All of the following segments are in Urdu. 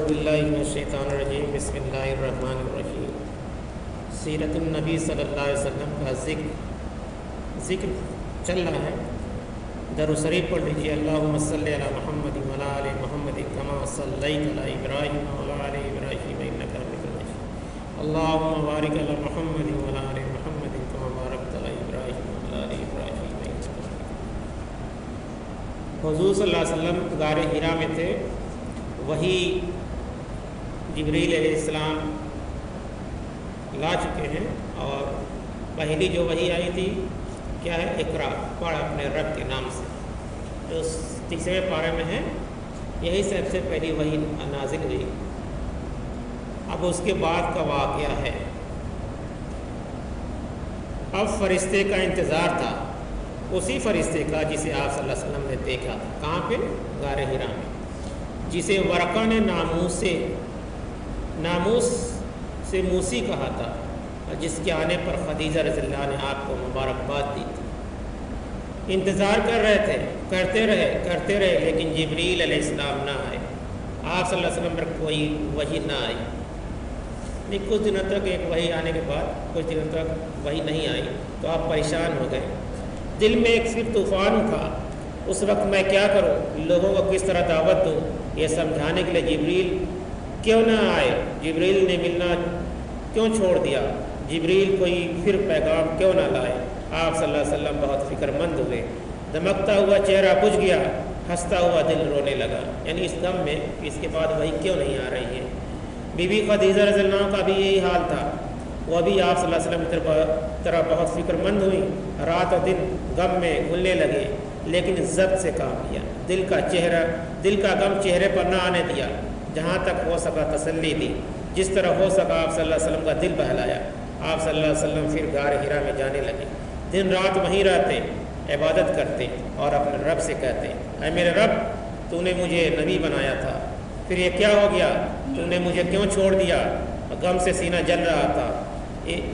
باللہ من الشیطان الرجیم بسم اللہ الرحمن الرحیم۔ سیرت النبی صلی اللہ علیہ وسلم کا ذکر چل رہا ہے۔ درود شریف پڑھ لیجیے۔ اللہم صلی علی محمد وعلی آل محمد کما صلیت علی ابراہیم وعلی آل ابراہیم انک حمید مجید۔ اللہم بارک علی محمد وعلی آل محمد کما بارکت علی ابراہیم وعلی آل ابراہیم انک حمید مجید۔ حضور صلی اللہ علیہ وسلم غار حرا میں تھے، وہی جبریل علیہ السلام لا چکے ہیں، اور پہلی جو وحی آئی تھی کیا ہے؟ اقرا، پڑھ اپنے رب کے نام سے، جو تیسرے پارے میں ہے، یہی سب سے پہلی وحی نازل ہوئی۔ اب اس کے بعد کا واقعہ ہے، اب فرشتے کا انتظار تھا، اسی فرشتے کا جسے آپ صلی اللہ علیہ وسلم نے دیکھا تھا۔ کہاں پہ؟ غار حرا میں، جسے ورقہ نے ناموس سے موسی کہا تھا، اور جس کے آنے پر خدیجہ رضی اللہ نے آپ کو مبارکباد دی تھی۔ انتظار کر رہے تھے، کرتے رہے، لیکن جبریل علیہ السلام نہ آئے، آپ صلی اللہ علیہ وسلم پر کوئی وحی نہ آئی۔ کچھ دنوں تک ایک وحی آنے کے بعد کچھ دنوں تک وحی نہیں آئی، تو آپ پریشان ہو گئے، دل میں ایک صرف طوفان اٹھا۔ اس وقت میں کیا کروں، لوگوں کو کس طرح دعوت دوں، یہ سمجھانے کے لیے جبریل کیوں نہ آئے، جبریل نے ملنا کیوں چھوڑ دیا، جبریل کوئی پھر پیغام کیوں نہ لائے۔ آپ صلی اللہ علیہ وسلم بہت فکر مند ہوئے، دمکتا ہوا چہرہ بجھ گیا، ہنستا ہوا دل رونے لگا، یعنی اس غم میں اس کے بعد وہی کیوں نہیں آ رہی ہے۔ بی بی خدیجہ رضی اللہ عنہا کا بھی یہی حال تھا، وہ بھی آپ صلی اللہ علیہ وسلم کی طرح بہت فکر مند ہوئی، رات اور دن غم میں گھلنے لگے، لیکن ضبط سے کام لیا، دل کا غم چہرے پر نہ آنے دیا، جہاں تک ہو سکا تسلی دی، جس طرح ہو سکا آپ صلی اللہ علیہ وسلم کا دل بہلایا۔ آپ صلی اللہ علیہ وسلم پھر غار حرا میں جانے لگے، دن رات وہیں رہتے، عبادت کرتے اور اپنے رب سے کہتے، اے میرے رب، تو نے مجھے نبی بنایا تھا، پھر یہ کیا ہو گیا، تو نے مجھے کیوں چھوڑ دیا۔ غم سے سینہ جل رہا تھا،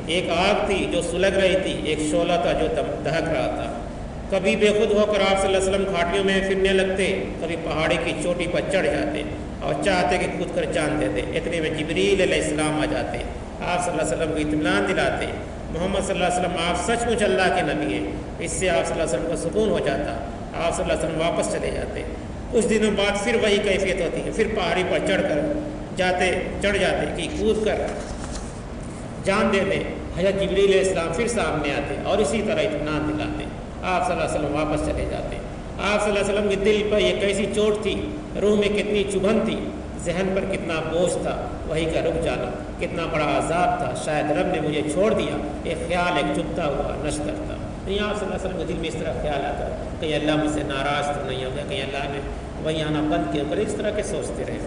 ایک آگ تھی جو سلگ رہی تھی، ایک شعلہ تھا جو دہک رہا تھا۔ کبھی بے خود ہو کر آپ صلی اللہ علیہ وسلم کھاٹیوں میں پھرنے لگتے، کبھی پہاڑی کی چوٹی پر چڑھ جاتے اور چاہتے کہ کود کر جان دیتے۔ اتنے میں جبریل علیہ السلام آ جاتے، آپ صلی اللہ علیہ وسلم کو اطمینان دلاتے، محمد صلی اللہ علیہ وسلم آپ سچ مچ اللہ کے نبی ہیں۔ اس سے آپ صلی اللہ علیہ وسلم کو سکون ہو جاتا، آپ صلی اللہ علیہ وسلم واپس چلے جاتے۔ کچھ دنوں بعد پھر وہی کیفیت ہوتی ہے، پھر پہاڑی پر چڑھ جاتے کہ کود کر جان دے دیں۔ حضرت جبریل علیہ السلام پھر سامنے آتے اور اسی طرح اطمینان دلاتے، آپ صلی اللہ علیہ وسلم واپس چلے جاتے۔ آپ صلی اللہ علیہ وسلم کے دل پر یہ کیسی چوٹ تھی، روح میں کتنی چبھن تھی، ذہن پر کتنا بوجھ تھا، وہی کا رک جانا کتنا بڑا عذاب تھا، شاید رب نے مجھے چھوڑ دیا، ایک خیال ایک چبھتا ہوا نشتر تھا۔ نہیں، آپ صلی اللہ علیہ وسلم کے دل میں اس طرح خیال آتا، کہیں اللہ مجھ سے ناراض تو نہیں ہو گیا، کہیں اللہ نے وہی آنا بند کیا کر، اس طرح کے سوچتے رہے۔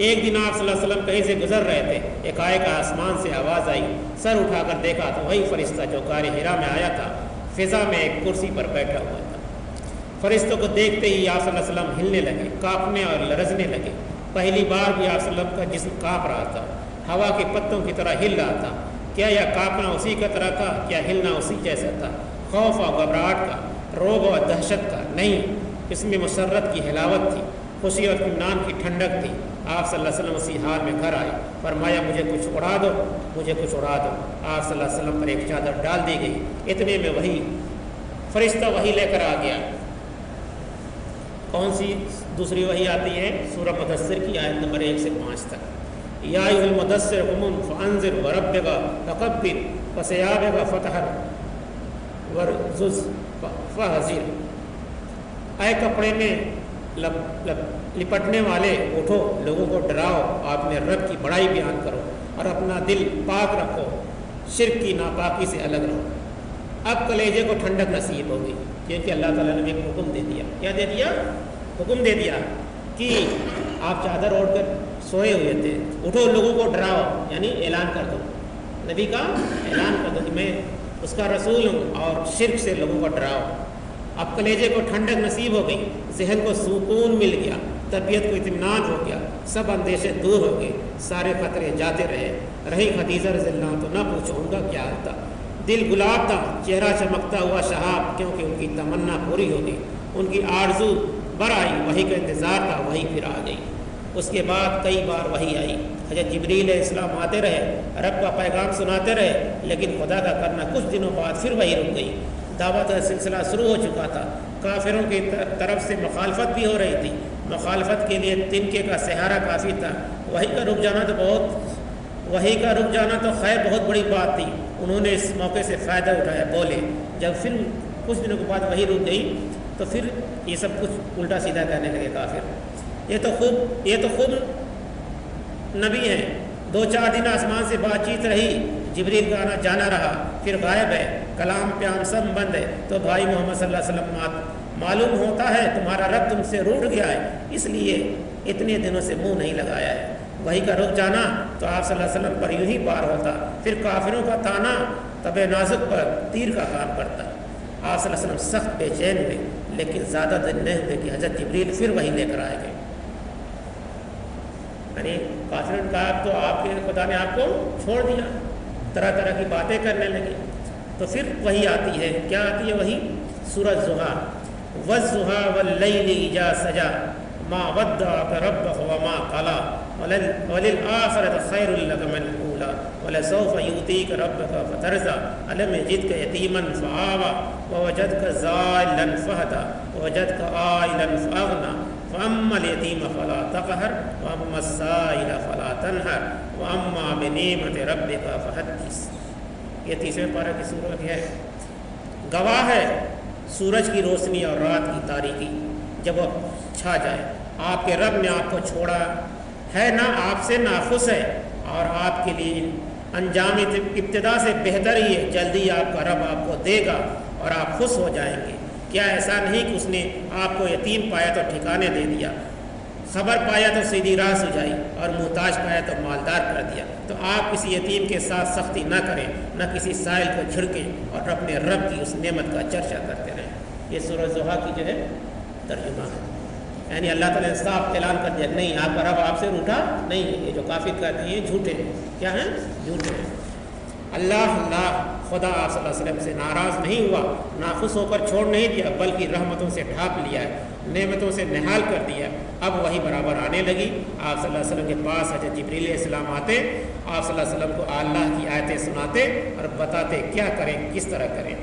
ایک دن آپ صلی اللہ علیہ وسلم کہیں سے گزر رہے تھے، ایک آسمان سے آواز آئی، سر اٹھا کر دیکھا تو وہی فرشتہ جو غار حرا میں آیا تھا، فضا میں ایک کرسی پر بیٹھا ہوا تھا۔ فرشتوں کو دیکھتے ہی آپ صلی اللہ علیہ وسلم ہلنے لگے، کانپنے اور لرزنے لگے۔ پہلی بار بھی آپ صلی اللہ علیہ وسلم کا جسم کانپ رہا تھا، ہوا کے پتوں کی طرح ہل رہا تھا۔ کیا یہ کانپنا اسی کا طرح تھا؟ کیا ہلنا اسی جیسا تھا؟ خوف اور گھبراہٹ کا، روب اور دہشت کا نہیں، اس میں مسرت کی حلاوت تھی، خوشی اور اطمینان کی ٹھنڈک تھی۔ آپ صلی اللہ علیہ وسلم اسی حال میں گھر آئے، فرمایا مجھے کچھ اڑا دو، مجھے کچھ اڑا دو۔ آپ صلی اللہ علیہ وسلم پر ایک چادر ڈال دی گئی، اتنے میں وہی فرشتہ وہی لے کر آ گیا۔ کون سی دوسری وحی آتی ہے؟ سورہ مدثر کی آیت نمبر 1 سے 5 تک۔ یا ایھا المدثر قم فانذر وربک فکبر وثیابک فطہر ورجز فہجر۔ اے کپڑے میں لپٹنے والے، اٹھو، لوگوں کو ڈراؤ، اپنے رب کی بڑائی بیان کرو اور اپنا دل پاک رکھو، شرک کی ناپاکی سے الگ رہو۔ اب کلیجے کو ٹھنڈک نصیب ہوگی، کیونکہ اللہ تعالیٰ نے ایک حکم دے دیا۔ کیا دے دیا؟ حکم دے دیا کہ آپ چادر اوڑھ کر سوئے ہوئے تھے، اٹھو، لوگوں کو ڈراؤ، یعنی اعلان کر دو، نبی کا اعلان کر دو کہ میں اس کا رسول ہوں، اور شرک سے لوگوں کو ڈراؤ۔ اب کلیجے کو ٹھنڈک نصیب ہو گئی، ذہن کو سکون مل گیا، طبیعت کو اطمینان ہو گیا، سب اندیشے دور ہو گئے، سارے خطرے جاتے رہی خدیجہ رضی اللہ عنہا تو نہ پوچھو ان کا کیا ہوتا، دل گلاب تھا، چہرہ چمکتا ہوا شہاب، کیونکہ ان کی تمنا پوری ہو گئی، ان کی آرزو بر آئی، وہی کا انتظار تھا، وہی پھر آ گئی۔ اس کے بعد کئی بار وحی آئی، حضرت جبریل علیہ السلام آتے رہے، رب کا پیغام سناتے رہے، لیکن خدا کا کرنا کچھ دنوں بعد پھر وحی رک گئی۔ دعوت کا سلسلہ شروع ہو چکا تھا، کافروں کی طرف سے مخالفت بھی ہو رہی تھی، مخالفت کے لیے تنکے کا سہارا کافی تھا۔ وحی کا رک جانا تو خیر بہت بڑی بات تھی، انہوں نے اس موقع سے فائدہ اٹھایا، بولے۔ جب پھر کچھ دنوں کے بعد وحی رک گئی تو پھر یہ سب کچھ الٹا سیدھا کہنے لگے کافر، یہ تو خوب نبی ہیں، 2-4 دن آسمان سے بات چیت رہی، جبریل کا آنا جانا رہا، پھر غائب ہے، کلام پیام سب بند ہے، تو بھائی محمد صلی اللہ علیہ وسلم معلوم ہوتا ہے تمہارا رب تم سے روٹھ گیا ہے، اس لیے اتنے دنوں سے منہ نہیں لگایا ہے۔ وحی کا رک جانا تو آپ صلی اللہ علیہ وسلم پر یوں ہی بار ہوتا، پھر کافروں کا تانا طبع نازک پر تیر کا کام کرتا۔ آپ صلی اللہ علیہ وسلم سخت بے چین ہوئے، لیکن زیادہ دن نہیں ہوئے کہ حضرت جبریل پھر وحی لے کر آئے گئے۔ یعنی کافروں نے کہا تو آپ کے خدا نے آپ کو چھوڑ دیا، طرح طرح کی باتیں کرنے لگے، تو پھر وحی آتی ہے۔ کیا آتی ہے وحی؟ سورۃ ضحیٰ، والضحیٰ واللیل اذا سجا ما ودعک ربک وما قلی وللآخرۃ خیر لک من الاولی ولسوف یؤتیک ربک فترضی الم یجدک یتیما فآوی ووجدک ضالا فہدی ووجدک عائلا فاغنی فاما الیتیم فلا تقہر واما السائل فلا تنہر واما بنعمت ربک فحدث۔ یہ 30ویں پارہ کی سورت ہے۔ گواہ ہے سورج کی روشنی اور رات کی تاریکی جب وہ چھا جائے، آپ کے رب نے آپ کو چھوڑا ہے نہ، آپ سے ناخوش ہے، اور آپ کے لیے انجام ابتدا سے بہتر ہی ہے، جلدی آپ کا رب آپ کو دے گا اور آپ خوش ہو جائیں گے۔ کیا ایسا نہیں کہ اس نے آپ کو یتیم پایا تو ٹھکانے دے دیا، خبر پایا تو سیدھی راہ سجائی، اور محتاج پایا تو مالدار کر دیا؟ تو آپ کسی یتیم کے ساتھ سختی نہ کریں، نہ کسی سائل کو جھڑکیں، اور اپنے رب کی اس نعمت کا چرچا کرتے رہیں۔ یہ سورۃ ضحیٰ کی جو ہے ترجمہ ہے، یعنی اللہ تعالیٰ نے صاف اعلان کر دیا، نہیں آپ کا رب آپ سے روٹھا نہیں ہے، یہ جو کافر کہتے ہیں یہ جھوٹے ہیں۔ کیا ہیں؟ جھوٹے ہیں۔ اللہ خدا آپ صلی اللہ علیہ وسلم سے ناراض نہیں ہوا، ناخوش ہو کر چھوڑ نہیں دیا، بلکہ رحمتوں سے ڈھانپ لیا ہے، نعمتوں سے نہال کر دیا۔ اب وہی برابر آنے لگی۔ آپ صلی اللہ علیہ وسلم کے پاس حضرت جبریل علیہ السلام آتے، آپ صلی اللہ علیہ وسلم کو اللہ کی آیتیں سناتے اور بتاتے کیا کریں، کس طرح کریں۔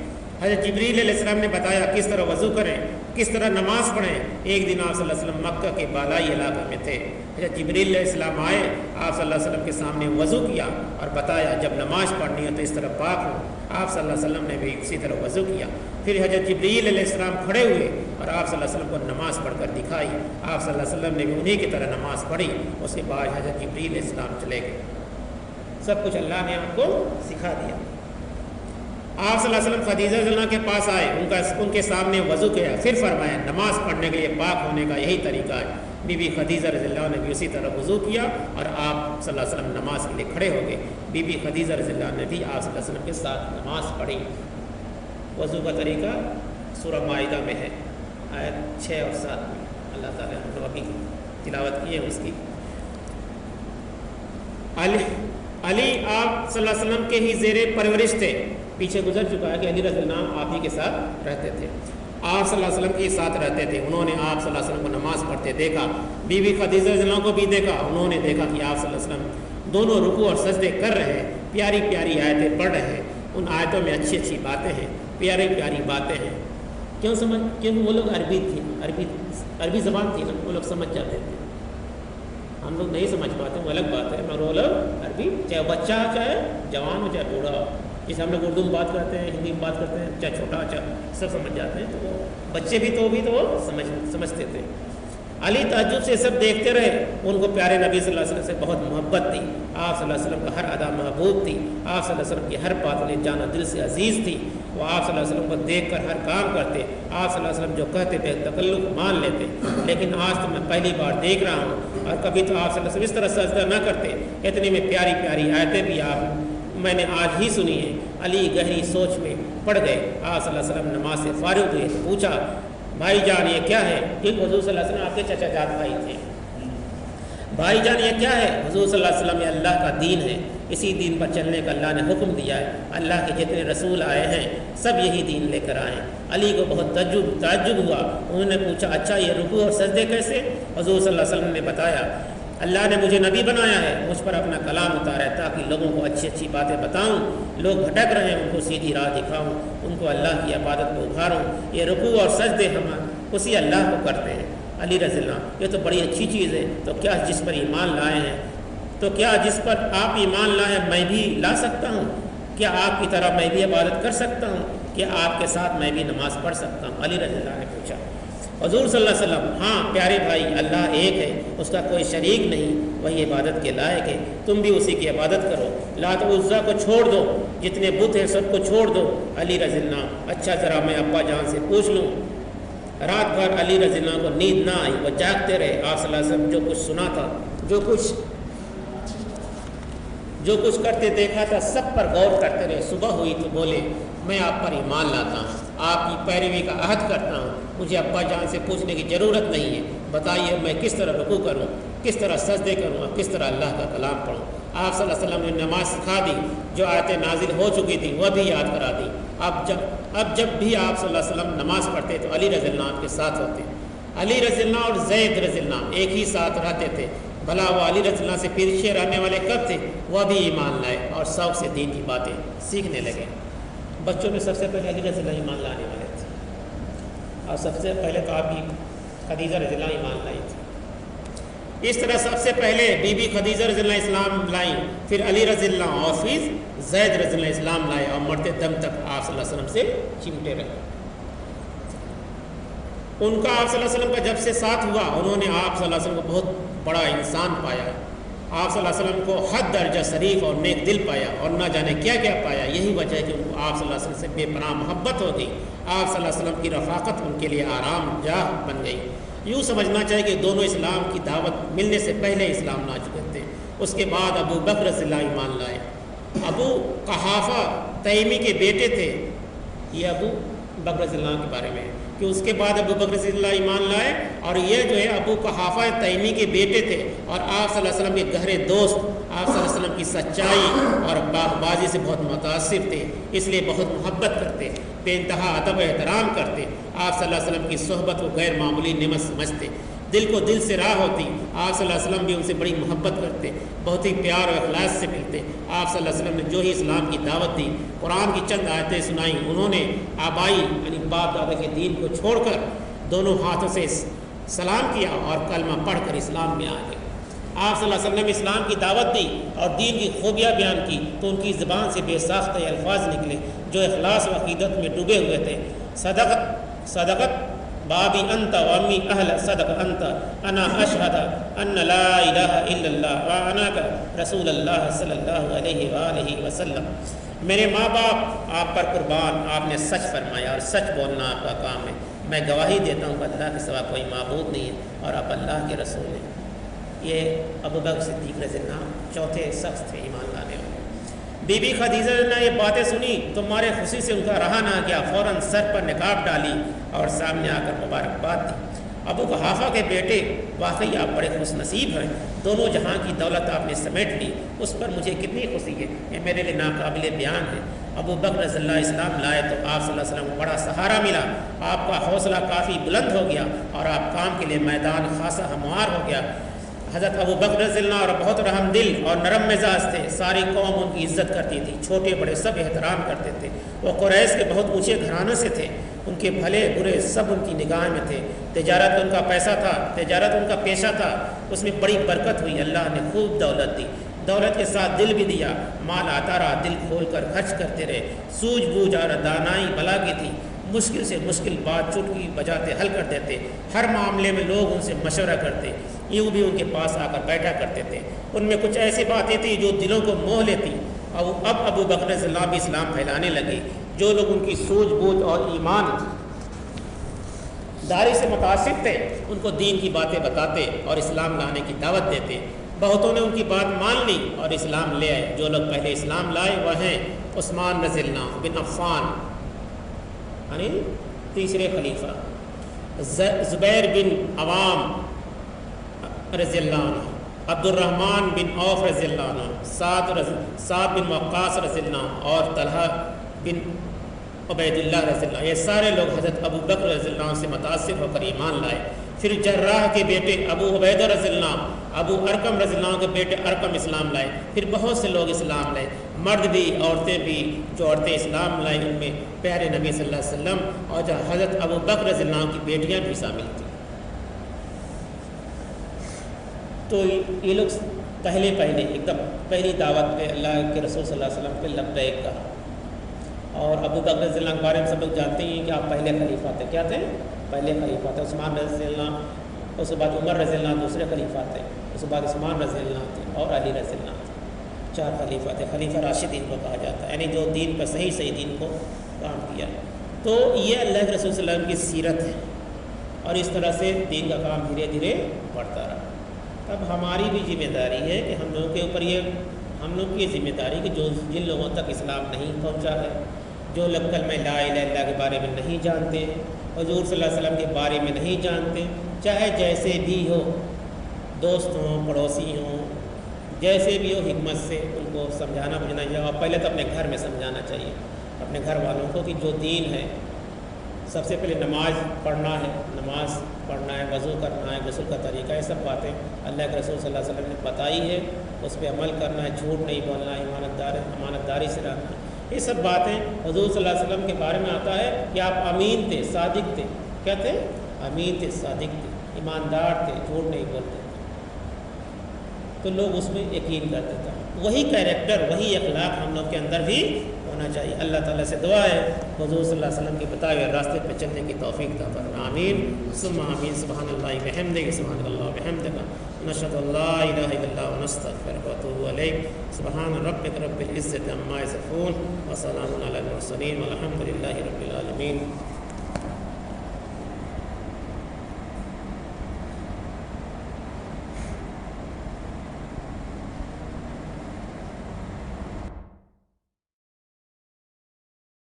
حضرت جبریل علیہ السلام نے بتایا کس طرح وضو کریں، کس طرح نماز پڑھیں۔ ایک دن آپ صلی اللہ علیہ وسلم مکہ کے بالائی علاقے میں تھے، حضرت جبریل علیہ السلام آئے، آپ صلی اللہ علیہ وسلم کے سامنے وضو کیا اور بتایا جب نماز پڑھنی ہے تو اس طرح پاک ہو۔ آپ صلی اللہ علیہ وسلم نے بھی اسی طرح وضو کیا۔ پھر حضرت جبریل علیہ السلام کھڑے ہوئے اور آپ صلی اللہ علیہ وسلم کو نماز پڑھ کر دکھائی۔ آپ صلی اللہ علیہ وسلم نے بھی انہی کی طرح نماز پڑھی۔ اس کے بعد حضرت جبریل علیہ السلام چلے گئے۔ سب کچھ اللہ نے آپ کو سکھا دیا۔ آپ صلی اللہ علیہ وسلم خدیجہ رضی اللہ عنہا کے پاس آئے، ان کے سامنے وضو کیا، پھر فرمایا نماز پڑھنے کے لیے پاک ہونے کا یہی طریقہ ہے۔ بی بی خدیجہ رضی اللہ عنہ نے بھی اسی طرح وضو کیا اور آپ صلی اللہ علیہ وسلم نماز کے لیے کھڑے ہو گئے۔ بی بی خدیجہ رضی اللہ عنہ نے بھی آپ صلی اللہ علیہ وسلم کے ساتھ نماز پڑھی۔ وضو کا طریقہ سورہ مائدہ میں ہے، آیت 6 اور 7 میں اللہ تعالیٰ نے ہم لوگ ابھی تلاوت کی ہے اس کی۔ علی آپ صلی اللہ علیہ وسلم کے ہی زیر پرورش تھے، پیچھے گزر چکا ہے کہ علی رضی اللہ عنہ آپ ہی کے ساتھ رہتے تھے، آپ صلی اللہ علیہ وسلم کے ساتھ رہتے تھے۔ انہوں نے آپ صلی اللہ علیہ وسلم کو نماز پڑھتے دیکھا، بی بی خدیجہ رضی اللہ عنہ کو بھی دیکھا۔ انہوں نے دیکھا کہ آپ صلی اللہ علیہ وسلم دونوں رکوع اور سجدے کر رہے ہیں، پیاری پیاری آیتیں پڑھ رہے ہیں، ان آیتوں میں اچھی اچھی باتیں ہیں، پیاری پیاری باتیں ہیں۔ کیونکہ وہ لوگ عربی تھے، عربی زبان تھی نا، وہ لوگ سمجھ جاتے تھے، ہم لوگ نہیں سمجھ پاتے، وہ الگ بات ہے، مگر وہ لوگ عربی، چاہے بچہ چاہے جوان ہو چاہے بوڑھا ہو، جیسے ہم لوگ اردو میں بات کرتے ہیں، ہندی میں بات کرتے ہیں، چاہے چھوٹا چاہے سب سمجھ جاتے ہیں، تو وہ بچے بھی تو وہ سمجھتے تھے۔ علی تعجب سے سب دیکھتے رہے، ان کو پیارے نبی صلی اللہ علیہ وسلم سے بہت محبت تھی، آپ صلی اللہ علیہ وسلم کا ہر ادا محبوب تھی، آپ صلی اللہ علیہ وسلم کی ہر بات انہیں جانا دل سے عزیز تھی، وہ آپ صلی اللہ علیہ وسلم کو دیکھ کر ہر کام کرتے، آپ صلی اللہ علیہ وسلم جو کہتے تھے تکلف مان لیتے۔ لیکن آج تو میں پہلی بار دیکھ رہا ہوں، اور کبھی تو آپ صلی اللہ علیہ وسلم اس طرح سجدہ نہ کرتے، اتنی میں پیاری پیاری آیتیں بھی میں نے آج ہی سنی ہے۔ علی گہری سوچ میں پڑ گئے۔ آپ صلی اللہ علیہ وسلم نماز سے فارغ ہوئے تو پوچھا بھائی جان یہ کیا ہے؟ ایک حضور صلی اللہ علیہ وسلم آپ کے چچا جات بھائی تھے۔ بھائی جان یہ کیا ہے؟ حضور صلی اللہ علیہ وسلم یہ اللہ کا دین ہے، اسی دین پر چلنے کا اللہ نے حکم دیا ہے، اللہ کے جتنے رسول آئے ہیں سب یہی دین لے کر آئے ہیں۔ علی کو بہت تعجب ہوا، انہوں نے پوچھا اچھا یہ رکوع اور سجدے کیسے؟ حضور صلی اللہ علیہ وسلم نے بتایا اللہ نے مجھے نبی بنایا ہے، مجھ پر اپنا کلام اتارا ہے تاکہ لوگوں کو اچھی اچھی باتیں بتاؤں، لوگ بھٹک رہے ہیں ان کو سیدھی راہ دکھاؤں، ان کو اللہ کی عبادت کو ابھاروں۔ یہ رکوع اور سجدے ہم اسی اللہ کو کرتے ہیں۔ علی رضی اللہ، یہ تو بڑی اچھی چیز ہے، تو کیا جس پر ایمان لائے ہیں، تو کیا جس پر آپ ایمان لائے میں بھی لا سکتا ہوں؟ کیا آپ کی طرح میں بھی عبادت کر سکتا ہوں؟ کیا آپ کے ساتھ میں بھی نماز پڑھ سکتا ہوں؟ علی رضی اللہ نے پوچھا۔ حضور صلی اللہ علیہ وسلم، ہاں پیارے بھائی، اللہ ایک ہے، اس کا کوئی شریک نہیں، وہی عبادت کے لائق ہے، تم بھی اسی کی عبادت کرو، لات و عزیٰ کو چھوڑ دو، جتنے بت ہیں سب کو چھوڑ دو۔ علی رضی اللہ، اچھا ذرا میں ابا جان سے پوچھ لوں۔ رات بھر علی رضی اللہ کو نیند نہ آئی، وہ جاگتے رہے۔ آپ صلی اللہ علیہ وسلم جو کچھ سنا تھا، جو کچھ کرتے دیکھا تھا، سب پر غور کرتے رہے۔ صبح ہوئی تو بولے، میں آپ پر ایمان لاتا ہوں، آپ کی پیروی کا عہد کرتا ہوں، مجھے ابا جان سے پوچھنے کی ضرورت نہیں ہے، بتائیے میں کس طرح رکوع کروں، کس طرح سجدے کروں اور کس طرح اللہ کا کلام پڑھوں۔ آپ صلی اللہ علیہ وسلم نے نماز سکھا دی، جو آیتیں نازل ہو چکی تھی وہ بھی یاد کرا دی۔ اب جب بھی آپ صلی اللہ علیہ وسلم نماز پڑھتے تو علی رضی اللہ آپ کے ساتھ ہوتے۔ علی رضی اللہ اور زید رضی اللہ ایک ہی ساتھ رہتے تھے۔ بھلا وہ علی رضی اللہ سے پیچھے رہنے والے کب تھے؟ وہ بھی ایمان لائے اور شوق سے دین کی باتیں سیکھنے لگے۔ بچوں میں سب سے پہلے علی رضی اللہ ایمان لانے والے تھے، اور سب سے پہلے تو آپ کی خدیجہ رضی اللہ ایمان لائی تھی۔ اس طرح سب سے پہلے بی بی خدیجہ رضی اللہ اسلام لائیں، پھر علی رضی اللہ اور پھر زید رضی اللہ اسلام لائے، اور مرتے دم تک آپ صلی اللہ علیہ وسلم سے چمٹے رہے۔ ان کا آپ صلی اللہ علیہ وسلم کا جب سے ساتھ ہوا، انہوں نے آپ صلی اللہ علیہ وسلم کو بہت بڑا انسان پایا، آپ صلی اللہ علیہ وسلم کو حد درجہ شریف اور نیک دل پایا، اور نہ جانے کیا کیا پایا۔ یہی وجہ ہے کہ ان کو آپ صلی اللہ علیہ وسلم سے بے پناہ محبت ہو گئی۔ آپ صلی اللہ علیہ وسلم کی رفاقت ان کے لیے آرام جاہ بن گئی۔ یوں سمجھنا چاہیے کہ دونوں اسلام کی دعوت ملنے سے پہلے اسلام لا چکے تھے۔ اس کے بعد ابو بکر رضی اللہ ایمان لائے۔ ابو قحافہ تیمی کے بیٹے تھے، یہ ابو بکر رضی اللہ کے بارے میں ہے کہ اس کے بعد ابو بکر رضی اللہ ایمان لائے، اور یہ جو ہے ابو قحافہ تیمی کے بیٹے تھے، اور آپ صلی اللہ علیہ وسلم کے گہرے دوست، آپ صلی اللہ علیہ وسلم کی سچائی اور باغبازی سے بہت متاثر تھے، اس لیے بہت محبت کرتے، بے انتہا ادب و احترام کرتے، آپ صلی اللہ علیہ وسلم کی صحبت کو غیر معمولی نعمت سمجھتے، دل کو دل سے راہ ہوتی۔ آپ صلی اللہ علیہ وسلم بھی ان سے بڑی محبت کرتے، بہت ہی پیار اور اخلاص سے ملتے۔ آپ صلی اللہ علیہ وسلم نے جو ہی اسلام کی دعوت دی، قرآن کی چند آیتیں سنائیں، انہوں نے آبائی یعنی باپ دادا کے دین کو چھوڑ کر دونوں ہاتھوں سے سلام کیا اور کلمہ پڑھ کر اسلام میں آ گئے۔ آپ صلی اللہ علیہ وسلم نے اسلام کی دعوت دی اور دین کی خوبیاں بیان کی تو ان کی زبان سے بے ساختہ الفاظ نکلے جو اخلاص و عقیدت میں ڈوبے ہوئے تھے۔ صدقت بابی انت و امی اہل صدق انت انا اشہد ان لا الہ الا اللہ وانا رسول اللہ صلی اللہ علیہ وآلہ وسلم۔ میرے ماں باپ آپ پر قربان، آپ نے سچ فرمایا اور سچ بولنا آپ کا کام ہے۔ میں گواہی دیتا ہوں کہ اللہ کے سوا کوئی معبود نہیں ہے اور آپ اللہ کے رسول ہیں۔ یہ ابو بکر صدیق رضی اللہ چوتھے شخص تھے ایمان لانے والے۔ بی بی خدیجہ نے یہ باتیں سنی تو مارے خوشی سے ان کا رہا نہ گیا، فوراً سر پر نقاب ڈالی اور سامنے آ کر مبارکباد دی۔ ابو قحافہ کے بیٹے، واقعی آپ بڑے خوش نصیب ہیں، دونوں جہاں کی دولت آپ نے سمیٹ لی، اس پر مجھے کتنی خوشی ہے، یہ میرے لیے ناقابل بیان ہے۔ ابو بکر رضی اللہ اسلام لائے تو آپ صلی اللہ علیہ وسلم کو بڑا سہارا ملا، آپ کا حوصلہ کافی بلند ہو گیا اور آپ کام کے لیے میدان خاصا ہموار ہو گیا۔ حضرت ابو بکر رضی اللہ اور بہت رحم دل اور نرم مزاج تھے، ساری قوم ان کی عزت کرتی تھی، چھوٹے بڑے سب احترام کرتے تھے۔ وہ قریش کے بہت اونچے گھرانے سے تھے، ان کے بھلے برے سب ان کی نگاہ میں تھے۔ تجارت ان کا پیسہ تھا، تجارت ان کا پیشہ تھا، اس میں بڑی برکت ہوئی، اللہ نے خوب دولت دی، دولت کے ساتھ دل بھی دیا، مال آتا رہا، دل کھول کر خرچ کرتے رہے، سوجھ بوجھ اور دانائی بلا کی تھی، مشکل سے مشکل بات چٹکی بجاتے حل کر دیتے، ہر معاملے میں لوگ ان سے مشورہ کرتے، یوں بھی ان کے پاس آ کر بیٹھا کرتے تھے۔ ان میں کچھ ایسی باتیں تھیں جو دلوں کو موہ لیتی، اور اب ابو بکر رضی اللہ بھی اسلام پھیلانے لگے۔ جو لوگ ان کی سوجھ بوجھ اور ایمان داری سے متاثر تھے ان کو دین کی باتیں بتاتے اور اسلام لانے کی دعوت دیتے۔ بہتوں نے ان کی بات مان لی اور اسلام لے آئے۔ جو لوگ پہلے اسلام لائے وہ ہیں عثمان رضی اللہ بن عفان یعنی تیسرے خلیفہ، زبیر بن عوام رضی اللہ عنہ، عبد الرحمن بن عوف رضی اللہ عنہ، سعد بن وقاص رضی اللہ عنہ اور طلحہ بن عبید اللہ رضی اللہ عنہ۔ یہ سارے لوگ حضرت ابو بکر رضی اللہ عنہ سے متاثر ہو کر ایمان لائے۔ پھر جراح کے بیٹے ابو عبیدہ رضی اللہ عنہ ابو ارقم رضی اللہ عنہ کے بیٹے ارقم اسلام لائے، پھر بہت سے لوگ اسلام لائے، مرد بھی عورتیں بھی، جو عورتیں اسلام لائیں ان میں پیارے نبی صلی اللہ علیہ وسلم اور جو حضرت ابو بکر رضی اللہ عنہ کی بیٹیاں بھی شامل تھیں۔ تو یہ لوگ پہلے ایک دم پہلی دعوت پہ اللہ کے رسول صلی اللہ علیہ وسلم پہ لبیک کہا۔ اور ابو بکر رضی اللہ عنہ کے بارے میں سب لوگ جانتے ہیں کہ آپ پہلے خلیفہ تھے، کیا تھے؟ پہلے خلیفہ تھے۔ عثمان رضی اللہ، اس کے بعد عمر رضی اللہ عنہ دوسرے خلیفہ تھے، اس کے بعد عثمان رضی اللہ تھے اور علی رضی اللہ تھے، 4 خلیفہ تھے۔ خلیفہ راشدین کو کہا جاتا ہے، یعنی جو دین پر صحیح دین کو کام کیا۔ تو یہ اللہ کے رسول صلی اللہ علیہ وسلم کی سیرت ہے، اور اس طرح سے دین کا کام دھیرے دھیرے بڑھتا رہا۔ اب ہماری بھی ذمہ داری ہے کہ ہم لوگوں کے اوپر ہم لوگ کی ذمہ داری کہ جن لوگوں تک اسلام نہیں پہنچا ہے، جو لوگ کلمہ لا الہ الا اللہ کے بارے میں نہیں جانتے، حضور صلی اللہ علیہ وسلم کے بارے میں نہیں جانتے، چاہے جیسے بھی ہو، دوست ہوں، پڑوسی ہوں، جیسے بھی ہو، حکمت سے ان کو سمجھانا بجھانا چاہیے۔ اور پہلے تو اپنے گھر میں سمجھانا چاہیے اپنے گھر والوں کو کہ جو دین ہے، سب سے پہلے نماز پڑھنا ہے، وضو کرنا ہے، غسل کا طریقہ ہے، سب باتیں اللہ کے رسول صلی اللہ علیہ وسلم نے بتائی ہے، اس پہ عمل کرنا ہے، جھوٹ نہیں بولنا ہے، امانت داری سے رہنا ہے۔ یہ سب باتیں حضور صلی اللہ علیہ وسلم کے بارے میں آتا ہے کہ آپ امین تھے، صادق تھے۔ کیا تھے؟ امین تھے، صادق تھے، ایماندار تھے، جھوٹ نہیں بولتے تھے، تو لوگ اس میں یقین کرتے تھے۔ وہی کیریکٹر، وہی اخلاق ہم لوگ کے اندر بھی ہونا چاہیے۔ اللہ تعالیٰ سے دعا ہے حضور صلی اللہ علیہ وسلم کے بتائے ہوئے راستے پہ چلنے کی توفیق عطا فرمائے۔ آمین ثم آمین۔ سبحان اللہ وبحمدہ، سبحان اللہ وبحمدہ، نشهد ان لا الہ الا اللہ ونستغفرک ونتوب الیک۔ سبحان ربک رب العزة عما یصفون وسلام علی المرسلین والحمد للہ رب العالمین۔